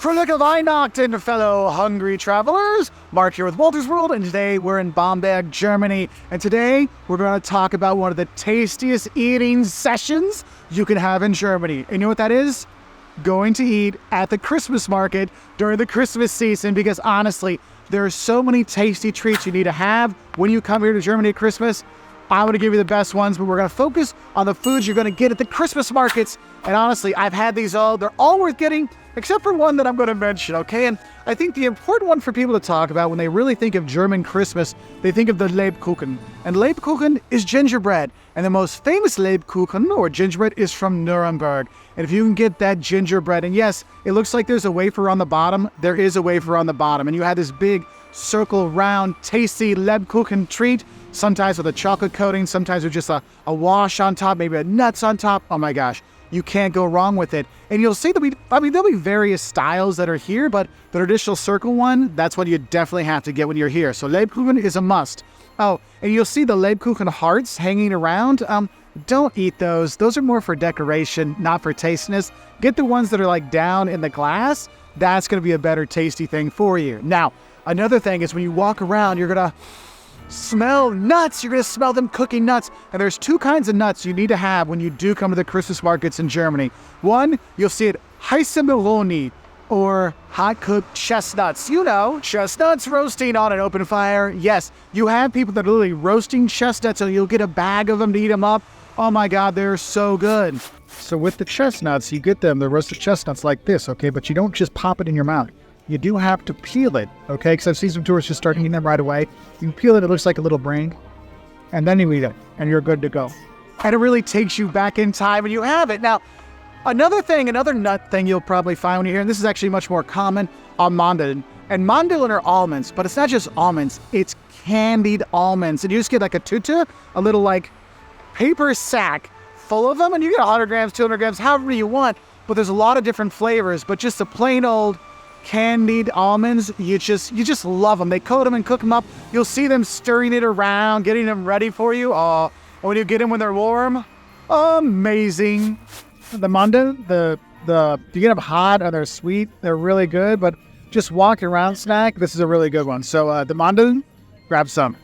Fröhliche Weihnachten, fellow hungry travelers. Mark here with Wolters World, and today we're in Bamberg, Germany. And today we're going to talk about one of the tastiest eating sessions you can have in Germany. And you know what that is? Going to eat at the Christmas market during the Christmas season, because honestly, there are so many tasty treats you need to have when you come here to Germany at Christmas. I'm going to give you the best ones, but we're going to focus on the foods you're going to get at the Christmas markets. And honestly, I've had these all. They're all worth getting, except for one that I'm going to mention, okay? And I think the important one for people to talk about when they really think of German Christmas, they think of the Lebkuchen. And Lebkuchen is gingerbread. And the most famous Lebkuchen, or gingerbread, is from Nuremberg. And if you can get that gingerbread, and yes, it looks like there's a wafer on the bottom. There is a wafer on the bottom. And you have this big, circle, round, tasty Lebkuchen treat, sometimes with a chocolate coating, sometimes with just a wash on top, maybe a nuts on top. Oh my gosh, you can't go wrong with it. And you'll see that there'll be various styles that are here, but the traditional circle one, that's what you definitely have to get when you're here. So Lebkuchen is a must. Oh, and you'll see the Lebkuchen hearts hanging around. Don't eat those. Those are more for decoration, not for tastiness. Get the ones that are like down in the glass. That's going to be a better tasty thing for you. Now, another thing is when you walk around, you're going to smell nuts. You're going to smell them cooking nuts. And there's two kinds of nuts you need to have when you do come to the Christmas markets in Germany. One, you'll see it heiße Melone, or hot-cooked chestnuts. You know, chestnuts roasting on an open fire. Yes, you have people that are literally roasting chestnuts, and you'll get a bag of them to eat them up. Oh my God, they're so good. So with the chestnuts, you get them, the roasted chestnuts like this, okay? But you don't just pop it in your mouth. You do have to peel it, okay? Because I've seen some tourists just start eating them right away. You peel it, it looks like a little brain. And then you eat it, and you're good to go. And it really takes you back in time, and you have it. Now, another nut thing you'll probably find when you're here, and this is actually much more common, are mandeln. And mandeln are almonds, but it's not just almonds, it's candied almonds. And you just get like a tutu, a little like paper sack full of them, and you get 100 grams, 200 grams, however you want. But there's a lot of different flavors, but just the plain old candied almonds, you just love them. They coat them and cook them up. You'll see them stirring it around, getting them ready for you. Oh, when you get them when they're warm, amazing. The mandeln, you get them hot and they're sweet. They're really good, but just walking around snack, this is a really good one. So the mandeln, grab some.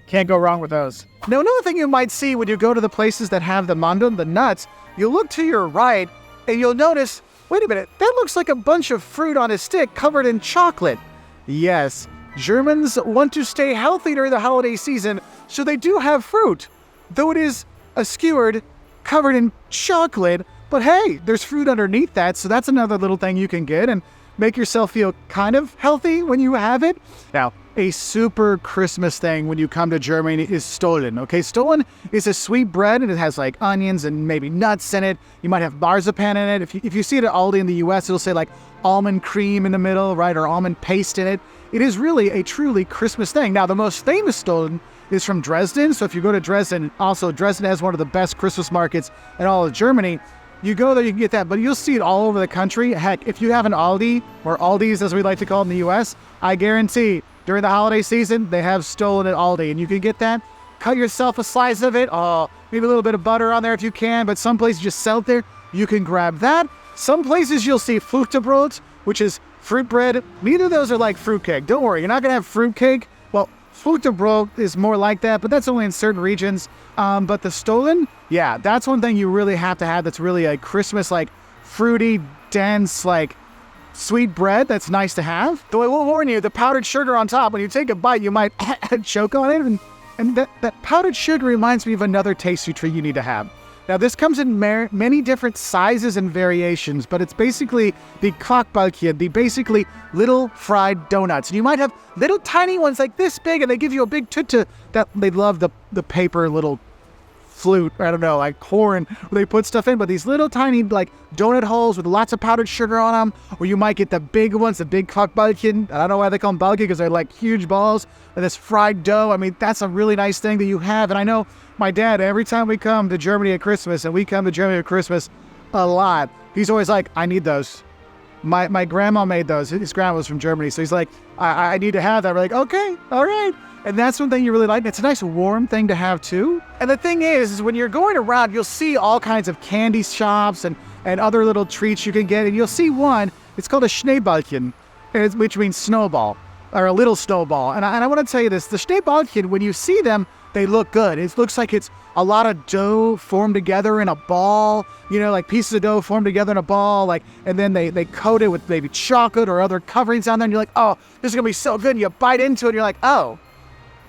Can't go wrong with those. Now, another thing you might see when you go to the places that have the mandeln, the nuts, you'll look to your right and you'll notice, wait a minute, that looks like a bunch of fruit on a stick covered in chocolate. Yes, Germans want to stay healthy during the holiday season, so they do have fruit, though it is a skewered covered in chocolate. But hey, there's fruit underneath that, so that's another little thing you can get and make yourself feel kind of healthy when you have it. Now, a super Christmas thing when you come to Germany is Stollen, okay? Stollen is a sweet bread, and it has like onions and maybe nuts in it. You might have marzipan in it. If you see it at Aldi in the US, it'll say like almond cream in the middle, right? Or almond paste in it. It is really a truly Christmas thing. Now, the most famous Stollen is from Dresden. So if you go to Dresden, also Dresden has one of the best Christmas markets in all of Germany. You go there, you can get that, but you'll see it all over the country. Heck, if you have an Aldi, or Aldi's as we like to call it in the US, I guarantee during the holiday season, they have Stollen at Aldi, and you can get that. Cut yourself a slice of it. Oh, maybe a little bit of butter on there if you can, but some places just sell it there. You can grab that. Some places you'll see Fruchtbrot, which is fruit bread. Neither of those are like fruitcake. Don't worry, you're not going to have fruitcake. Well, Fruchtbrot is more like that, but that's only in certain regions. But the Stollen, yeah, that's one thing you really have to have that's really a Christmas, like, fruity, dense, like, sweet bread that's nice to have. Though I will warn you, the powdered sugar on top, when you take a bite, you might choke on it. And that powdered sugar reminds me of another tasty treat you need to have. Now, this comes in many different sizes and variations, but it's basically the Quarkbällchen, the basically little fried donuts. And you might have little tiny ones like this big, and they give you a big tutu that they love the paper little flute, I don't know, like corn, where they put stuff in, but these little tiny like donut holes with lots of powdered sugar on them. Or you might get the big ones, the big Quarkbällchen. I don't know why they call them Bällchen, because they're like huge balls and this fried dough. I mean, that's a really nice thing that you have. And I know my dad, every time we come to Germany at Christmas, and we come to Germany at Christmas a lot, he's always like, I need those. My grandma made those. His grandma was from Germany, so he's like, I need to have that. We're like, okay, all right. And that's one thing you really like. It's a nice warm thing to have too. And the thing is when you're going around, you'll see all kinds of candy shops and other little treats you can get. And you'll see one It's called a Schneeballchen, which means snowball, or a little snowball. And I want to tell you this, the Schneeballchen, when you see them, they look good. It looks like it's a lot of dough formed together in a ball, like pieces of dough formed together in a ball, and then they coat it with maybe chocolate or other coverings on there, and you're like, oh, this is going to be so good, and you bite into it, and you're like, oh,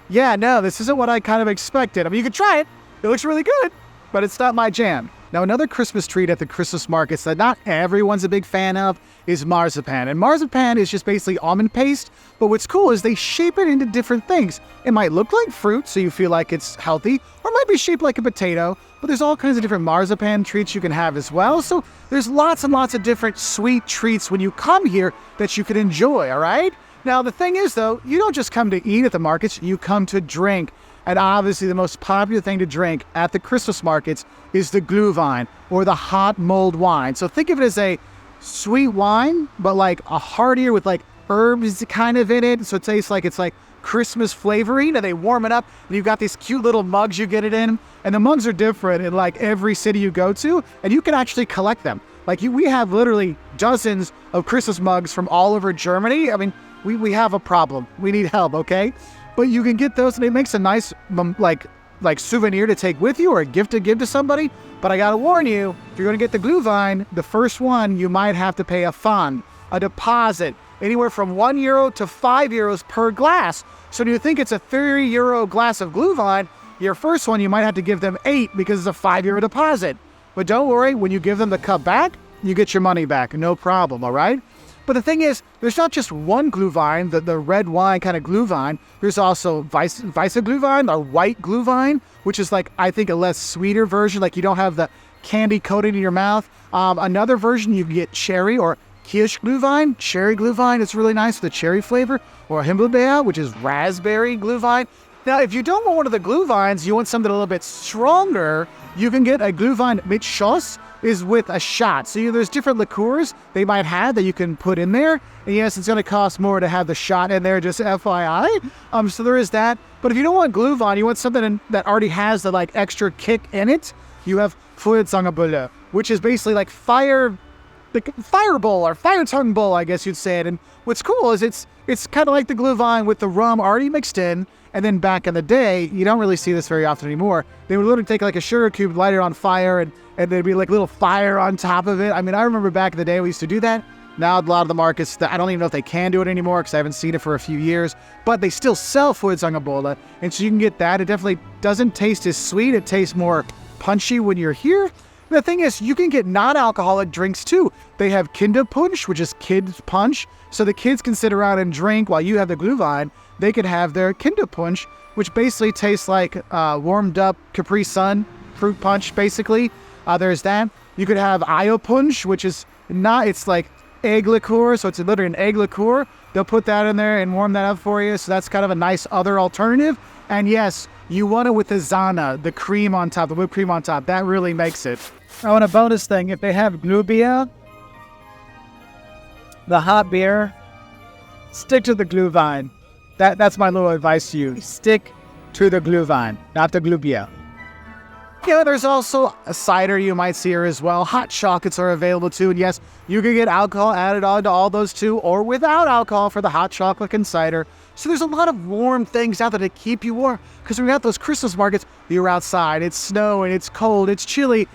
yeah, no, this isn't what I kind of expected. I mean, you could try it. It looks really good, but it's not my jam. Now, another Christmas treat at the Christmas markets that not everyone's a big fan of is marzipan. And marzipan is just basically almond paste, but what's cool is they shape it into different things. It might look like fruit, so you feel like it's healthy, or it might be shaped like a potato, but there's all kinds of different marzipan treats you can have as well. So there's lots and lots of different sweet treats when you come here that you can enjoy, all right? Now, the thing is, though, you don't just come to eat at the markets, you come to drink. And obviously the most popular thing to drink at the Christmas markets is the Glühwein, or the hot mulled wine. So think of it as a sweet wine, but like a heartier with like herbs kind of in it. So it tastes like it's like Christmas flavoring, and they warm it up, and you've got these cute little mugs you get it in. And the mugs are different in like every city you go to, and you can actually collect them. We have literally dozens of Christmas mugs from all over Germany. I mean, we have a problem. We need help, okay? But you can get those, and it makes a nice like souvenir to take with you, or a gift to give to somebody. But I gotta warn you, if you're gonna get the Glühwein, the first one, you might have to pay a fund, a deposit, anywhere from €1 to €5 per glass. So when you think it's a €30 glass of Glühwein, your first one, you might have to give them 8 because it's a €5 deposit. But don't worry, when you give them the cup back, you get your money back, no problem, all right? But the thing is, there's not just one Glühwein, the red wine kind of Glühwein. There's also Weiße Glühwein, or white Glühwein, which is like, I think, a less sweeter version. Like you don't have the candy coating in your mouth. Another version, you can get cherry or Kirschglühwein. Cherry Glühwein is really nice with the cherry flavor. Or Himbeerbeer, which is raspberry Glühwein. Now, if you don't want one of the Glühweins, you want something a little bit stronger, you can get a Glühwein mit Schuss, is with a shot. So there's different liqueurs they might have that you can put in there. And yes, it's going to cost more to have the shot in there, just FYI. So there is that. But if you don't want Glühwein, you want something that already has the like extra kick in it, you have Feuerzangenbowle, which is basically like fireball or fire tongue bowl, I guess you'd say it. And what's cool is it's kind of like the Glühwein with the rum already mixed in. And then back in the day, you don't really see this very often anymore. They would literally take like a sugar cube, light it on fire, and there'd be like a little fire on top of it. I mean, I remember back in the day we used to do that. Now a lot of the markets, I don't even know if they can do it anymore because I haven't seen it for a few years. But they still sell Feuerzangenbowle, and so you can get that. It definitely doesn't taste as sweet. It tastes more punchy when you're here. The thing is, you can get non-alcoholic drinks too. They have Kinderpunsch, which is kids punch. So the kids can sit around and drink while you have the Glühwein. They could have their Kinderpunsch, which basically tastes like warmed up Capri Sun fruit punch, basically. There's that. You could have Eierpunsch, which is not, it's like egg liqueur, so it's literally an egg liqueur. They'll put that in there and warm that up for you, so that's kind of a nice other alternative. And yes, you want it with the Sahne, the cream on top, the whipped cream on top. That really makes it. Oh, and a bonus thing, if they have Glühbeer, the hot beer, stick to the Glühwein. That's my little advice to you. Stick to the Glühwein, not the Glühbeer. Yeah, there's also a cider you might see here as well. Hot chocolates are available too. And yes, you can get alcohol added on to all those too, or without alcohol for the hot chocolate and cider. So there's a lot of warm things out there to keep you warm. Because when you're at those Christmas markets, you're outside, it's snowing, it's cold, it's chilly.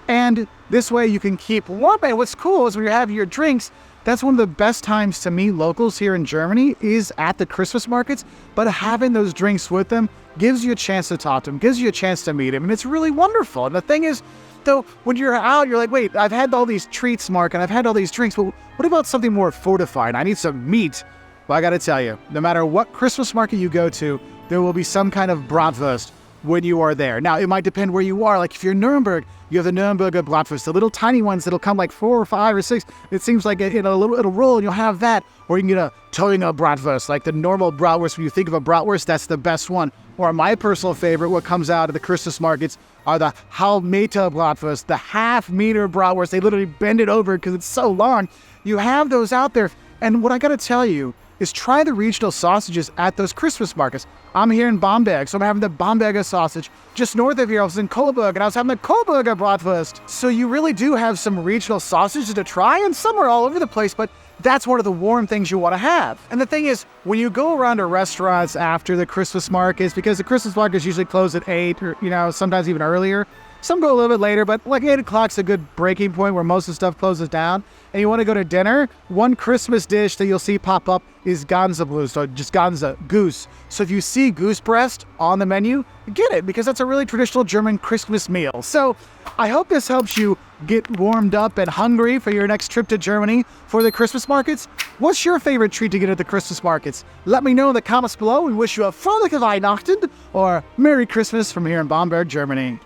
And this way you can keep warm. And what's cool is when you're having your drinks, that's one of the best times to meet locals here in Germany is at the Christmas markets. But having those drinks with them gives you a chance to talk to them, gives you a chance to meet them. And it's really wonderful. And the thing is, though, when you're out, you're like, wait, I've had all these treats, Mark, and I've had all these drinks. But what about something more fortified? I need some meat. Well, I got to tell you, no matter what Christmas market you go to, there will be some kind of bratwurst when you are there. Now, it might depend where you are. Like if you're in Nuremberg, you have the Nuremberger bratwurst, the little tiny ones that'll come like 4 or 5 or 6. It seems like in a little roll, and you'll have that. Or you can get a Thüringer bratwurst, like the normal bratwurst. When you think of a bratwurst, that's the best one. Or my personal favorite, what comes out of the Christmas markets, are the Halbmeter bratwurst, the half-meter bratwurst. They literally bend it over because it's so long. You have those out there. And what I got to tell you is try the regional sausages at those Christmas markets. I'm here in Bamberg, so I'm having the Bamberger sausage. Just north of here, I was in Coburg, and I was having the Coburger bratwurst. So you really do have some regional sausages to try, and some are all over the place, but that's one of the warm things you want to have. And the thing is, when you go around to restaurants after the Christmas markets, because the Christmas markets usually close at 8 or, sometimes even earlier. Some go a little bit later, but like 8 o'clock's a good breaking point where most of the stuff closes down. And you want to go to dinner, one Christmas dish that you'll see pop up is Ganzablu, so just Ganza, goose. So if you see goose breast on the menu, get it, because that's a really traditional German Christmas meal. So I hope this helps you get warmed up and hungry for your next trip to Germany for the Christmas markets. What's your favorite treat to get at the Christmas markets? Let me know in the comments below. We wish you a fröhliche Weihnachten or Merry Christmas from here in Bamberg, Germany.